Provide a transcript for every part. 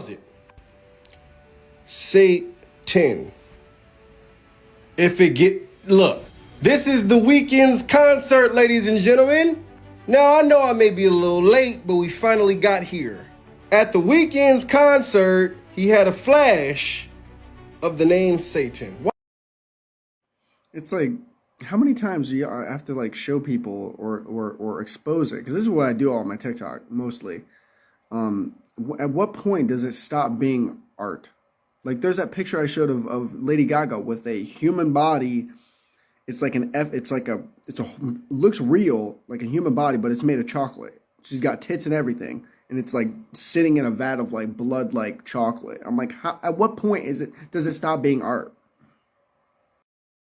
it? Satan. If it look, this is the weekend's concert, ladies and gentlemen. Now, I know I may be a little late, but we finally got here. At the weekend's concert, he had a flash of the name Satan. What? It's like, how many times do you have to like show people or expose it? Because this is what I do on my TikTok mostly. At what point does it stop being art? Like, there's that picture I showed of Lady Gaga with a human body. It's like looks real, like a human body, but it's made of chocolate. She's got tits and everything, and it's like sitting in a vat of like blood, like chocolate. I'm like, at what point does it stop being art?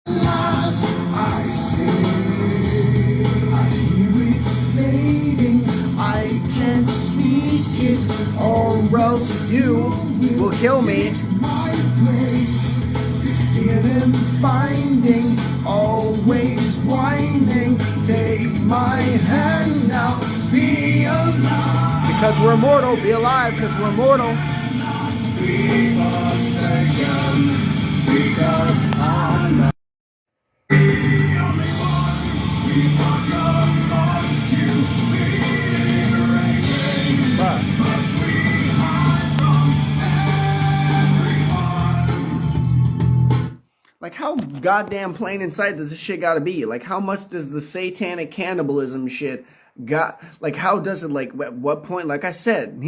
I see, I hear it fading, I can't speak it, or else You will kill me. my way. Feeling finding, always winding, take my hand now, be alive. Because we're immortal. Be alive, because we're immortal. Be a second, because I'm not the only one. We walk amongst you, feeling reggae. Must we hide from everyone? Like, how goddamn plain in sight does this shit gotta be? Like, how much does the satanic cannibalism shit got? Like, how does it, like, at what point? Like I said,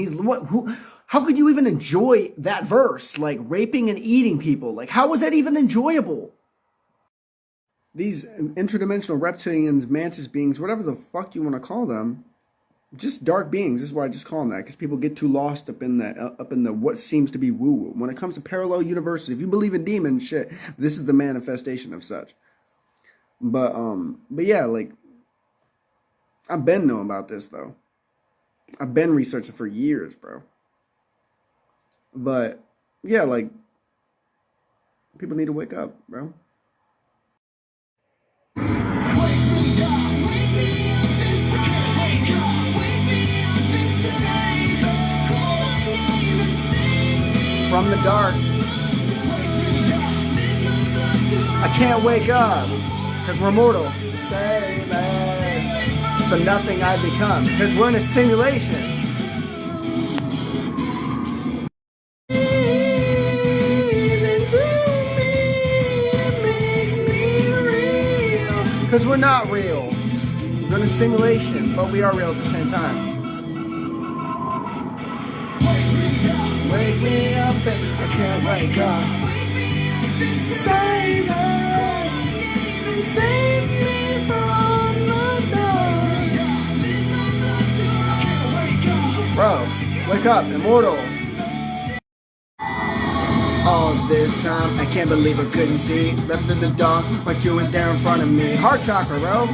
how could you even enjoy that verse? Like, raping and eating people. Like, how was that even enjoyable? These interdimensional reptilians, mantis beings, whatever the fuck you want to call them, just dark beings. This is why I just call them that, because people get too lost up in the what seems to be woo-woo. When it comes to parallel universes, if you believe in demons, shit, this is the manifestation of such. But yeah, like, I've been knowing about this though. I've been researching for years, bro. But yeah, like, people need to wake up, bro. From the dark, I can't wake up, because we're mortal. Save me from nothing I become, because we're in a simulation. Because we're not real. We're in a simulation, but we are real at the same time. Wake me up and I can't wake up. Save me, save me from the dark. Bro, wake up, immortal. All this time, I can't believe I couldn't see. Left in the dark, but you were there in front of me. Heart chakra, bro.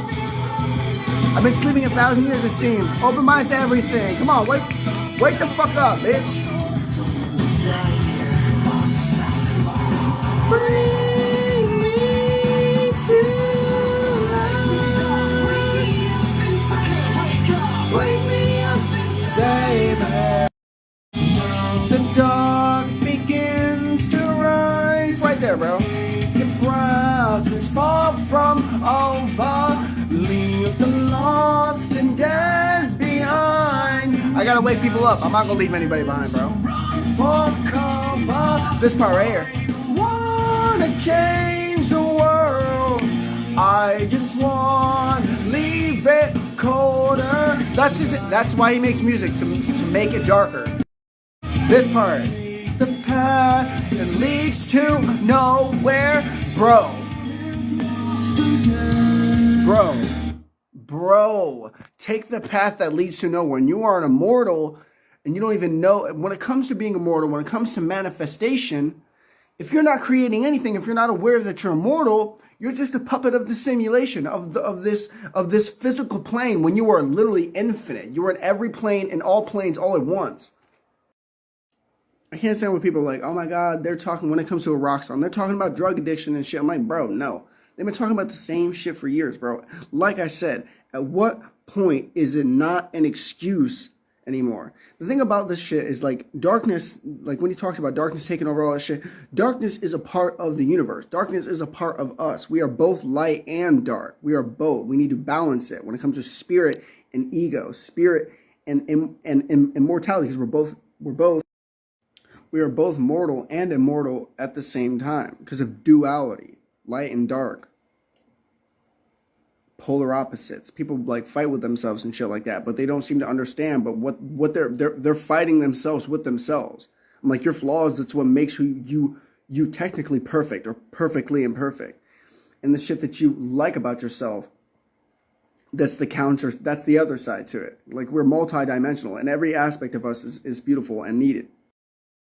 I've been sleeping 1,000 years, it seems. Open my eyes to everything. Come on, wake the fuck up, bitch. Bring me to life. Wake me up and save me. The dark begins to rise. Right there, bro. Your breath is far from over. Leave the lost and dead behind. I gotta wake people up. I'm not gonna leave anybody behind, bro. For cover. This part right here. Wanna change the world. I just want to leave it colder. That's why he makes music, to make it darker. This part. The path that leads to nowhere. Bro, take the path that leads to nowhere. And you are an immortal, and you don't even know. When it comes to being immortal, when it comes to manifestation, if you're not creating anything, if you're not aware that you're immortal, you're just a puppet of the simulation of this physical plane. When you are literally infinite, you are in every plane, in all planes, all at once. I can't stand when people are like, oh my God, they're talking, when it comes to a rock star, they're talking about drug addiction and shit. I'm like, bro, no. They've been talking about the same shit for years, bro. Like I said, at what point is it not an excuse anymore. The thing about this shit is like darkness, like when he talks about darkness taking over all that shit, darkness is a part of the universe. Darkness is a part of us. We are both light and dark. We are both. We need to balance it when it comes to spirit and ego, spirit and immortality, because we are both mortal and immortal at the same time because of duality, light and dark. Polar opposites. People like fight with themselves and shit like that, but they don't seem to understand. But what they're fighting themselves with themselves. I'm like, your flaws, that's what makes you technically perfect or perfectly imperfect. And the shit that you like about yourself, that's the counter. That's the other side to it. Like, we're multidimensional, and every aspect of us is beautiful and needed.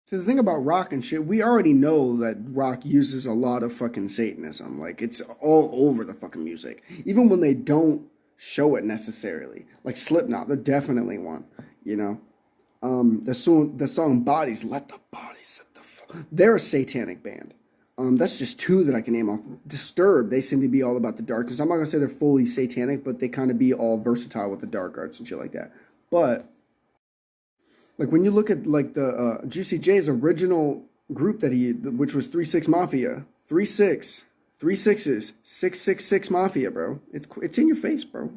So the thing about rock and shit, we already know that rock uses a lot of fucking Satanism. Like, it's all over the fucking music. Even when they don't show it necessarily. Like Slipknot, they're definitely one, you know? The song Bodies, Let the Bodies Set the Fuck. They're a satanic band. That's just two that I can name off. Disturbed, they seem to be all about the darkness. I'm not going to say they're fully satanic, but they kind of be all versatile with the dark arts and shit like that. But like when you look at like the Juicy J's original group which was 3-6 Mafia, 3-6, 3 6s, 666 Mafia, bro. It's in your face, bro.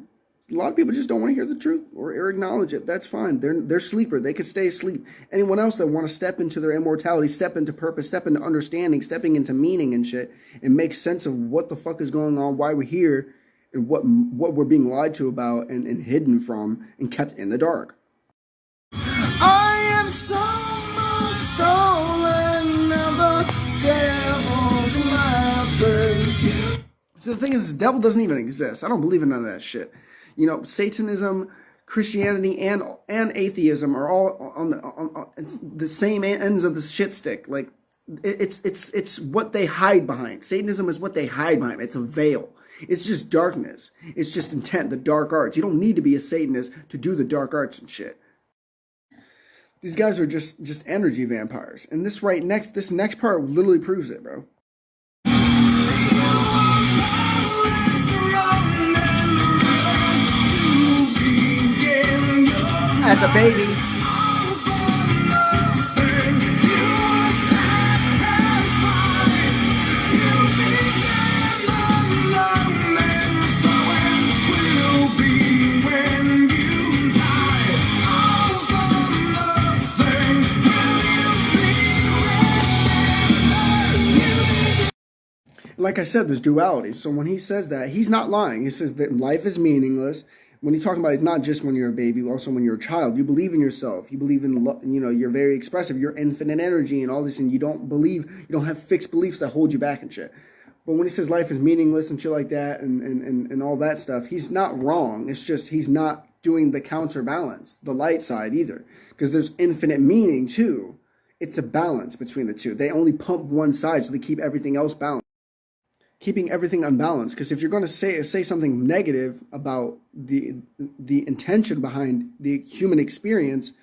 A lot of people just don't want to hear the truth or acknowledge it. That's fine. They're sleeper. They could stay asleep. Anyone else that want to step into their immortality, step into purpose, step into understanding, stepping into meaning and shit, and make sense of what the fuck is going on, why we're here, and what we're being lied to about and hidden from and kept in the dark. I am so my soul and now the devil's laughing. So the thing is, the devil doesn't even exist. I don't believe in none of that shit. You know, Satanism, Christianity, and atheism are all on the same ends of the shit stick. Like, it's what they hide behind. Satanism is what they hide behind. It's a veil. It's just darkness. It's just intent, the dark arts. You don't need to be a Satanist to do the dark arts and shit. These guys are just energy vampires. And this next part literally proves it, bro. As a baby, like I said, there's duality. So when he says that, he's not lying. He says that life is meaningless. When he's talking about it, not just when you're a baby, also when you're a child. You believe in yourself. You believe in, you're very expressive. You're infinite energy and all this, and you don't have fixed beliefs that hold you back and shit. But when he says life is meaningless and shit like that and all that stuff, he's not wrong. It's just he's not doing the counterbalance, the light side either. Because there's infinite meaning too. It's a balance between the two. They only pump one side, so they keep everything else balanced. Keeping everything unbalanced, because if you're going to say something negative about the intention behind the human experience,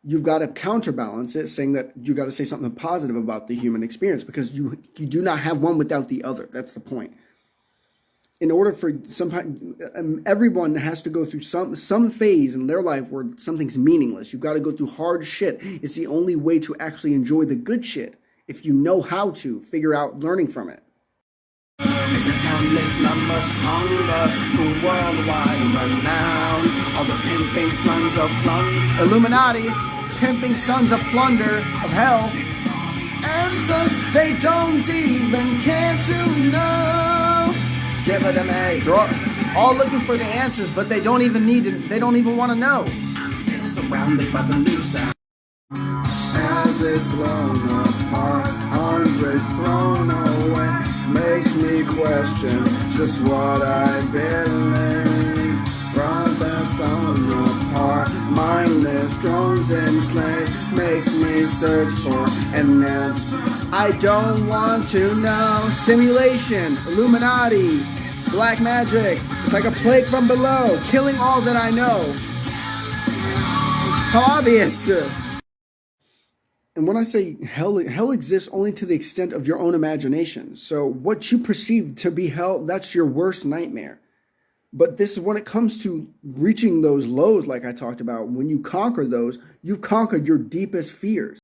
you've got to counterbalance it, saying that you got to say something positive about the human experience, because you do not have one without the other. That's the point. In order for everyone has to go through some phase in their life where something's meaningless. You've got to go through hard shit. It's the only way to actually enjoy the good shit, if you know how to figure out learning from it. It's a countless numbers hunger for worldwide renown. All the pimping sons of plunder, Illuminati, pimping sons of plunder of hell. answers they don't even care to know. Give it to me. They're all looking for the answers, but they don't even need it. They don't even want to know. I'm still surrounded by the loose ends. As it's blown apart, hundreds thrown away, makes me question just what I believe. Brothers thrown apart, mindless drones enslaved, makes me search for an answer. I don't want to know. Simulation, Illuminati, black magic. It's like a plague from below, killing all that I know. How obvious. And when I say hell exists only to the extent of your own imagination. So what you perceive to be hell, that's your worst nightmare. But this is when it comes to reaching those lows, like I talked about, when you conquer those, you've conquered your deepest fears.